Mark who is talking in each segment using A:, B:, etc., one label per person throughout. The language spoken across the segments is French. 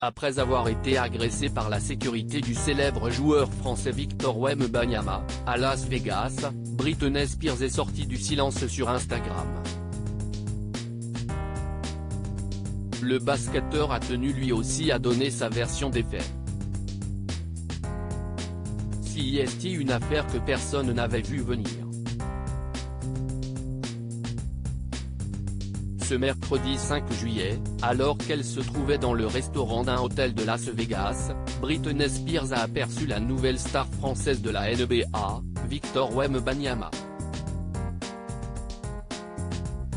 A: Après avoir été agressé par la sécurité du célèbre joueur français Victor Wembanyama, à Las Vegas, Britney Spears est sortie du silence sur Instagram. Le basketteur a tenu lui aussi à donner sa version des faits. C'est une affaire que personne n'avait vu venir. Ce mercredi 5 juillet, alors qu'elle se trouvait dans le restaurant d'un hôtel de Las Vegas, Britney Spears a aperçu la nouvelle star française de la NBA, Victor Wembanyama.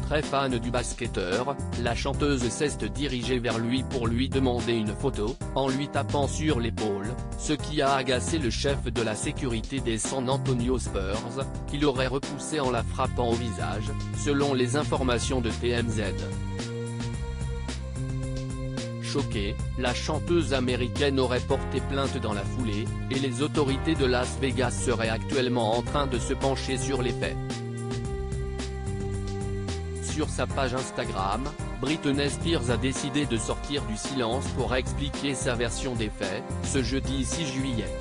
A: Très fan du basketteur, la chanteuse s'est dirigée vers lui pour lui demander une photo, en lui tapant sur l'épaule, ce qui a agacé le chef de la sécurité des San Antonio Spurs, qui l'aurait repoussé en la frappant au visage, selon les informations de TMZ. Choquée, la chanteuse américaine aurait porté plainte dans la foulée, et les autorités de Las Vegas seraient actuellement en train de se pencher sur les faits. Sur sa page Instagram, Britney Spears a décidé de sortir du silence pour expliquer sa version des faits, ce jeudi 6 juillet.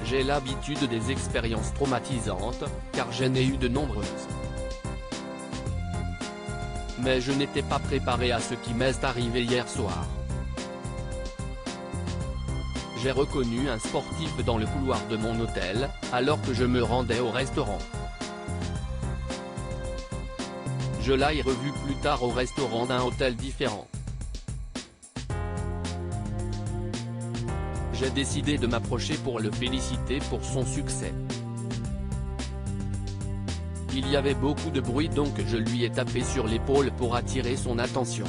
A: J'ai l'habitude des expériences traumatisantes, car j'en ai eu de nombreuses. Mais je n'étais pas préparé à ce qui m'est arrivé hier soir. J'ai reconnu un sportif dans le couloir de mon hôtel, alors que je me rendais au restaurant. Je l'ai revu plus tard au restaurant d'un hôtel différent. J'ai décidé de m'approcher pour le féliciter pour son succès. Il y avait beaucoup de bruit donc je lui ai tapé sur l'épaule pour attirer son attention.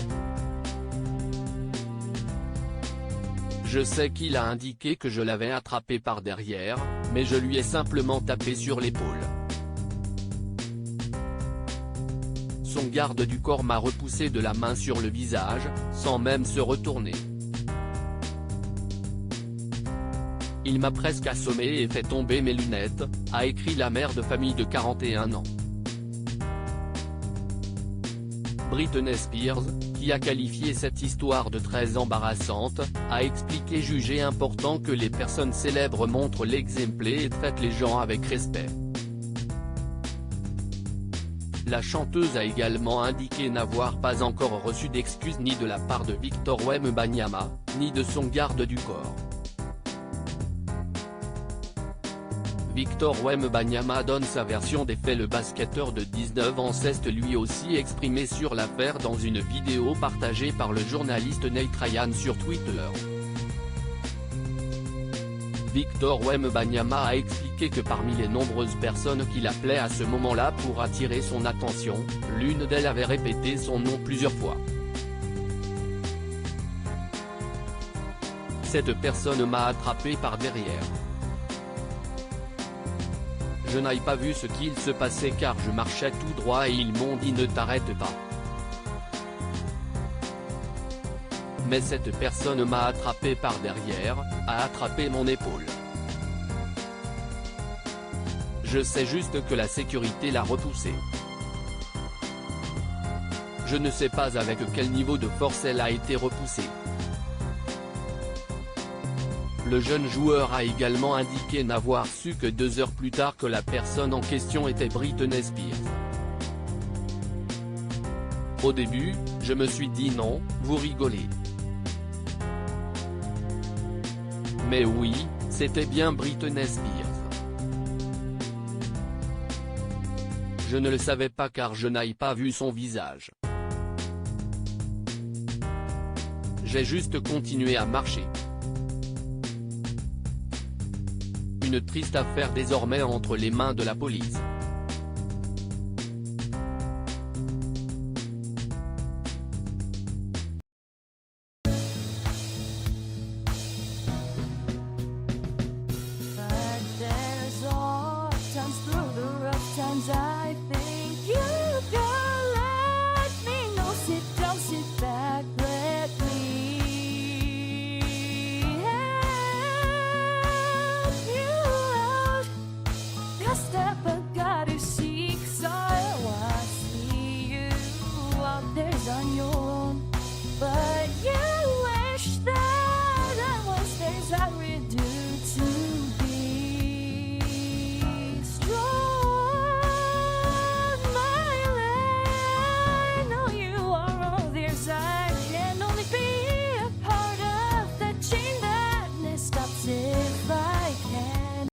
A: Je sais qu'il a indiqué que je l'avais attrapé par derrière, mais je lui ai simplement tapé sur l'épaule. Son garde du corps m'a repoussé de la main sur le visage, sans même se retourner. Il m'a presque assommé et fait tomber mes lunettes, a écrit la mère de famille de 41 ans. Britney Spears, qui a qualifié cette histoire de très embarrassante, a expliqué juger important que les personnes célèbres montrent l'exemple et traitent les gens avec respect. La chanteuse a également indiqué n'avoir pas encore reçu d'excuses ni de la part de Victor Wembanyama, ni de son garde du corps. Victor Wembanyama donne sa version des faits. Le basketteur de 19 ans s'est lui aussi exprimé sur l'affaire dans une vidéo partagée par le journaliste Nate Ryan sur Twitter. Victor Wembanyama a expliqué que parmi les nombreuses personnes qu'il appelait à ce moment-là pour attirer son attention, l'une d'elles avait répété son nom plusieurs fois. Cette personne m'a attrapé par derrière. Je n'ai pas vu ce qu'il se passait car je marchais tout droit et ils m'ont dit ne t'arrête pas. Mais cette personne m'a attrapé par derrière, a attrapé mon épaule. Je sais juste que la sécurité l'a repoussé. Je ne sais pas avec quel niveau de force elle a été repoussée. Le jeune joueur a également indiqué n'avoir su que 2 heures plus tard que la personne en question était Britney Spears. Au début, je me suis dit non, vous rigolez. Mais oui, c'était bien Britney Spears. Je ne le savais pas car je n'ai pas vu son visage. J'ai juste continué à marcher. Une triste affaire désormais entre les mains de la police.
B: Step I gotta seek, so I see you. there's on your own. But you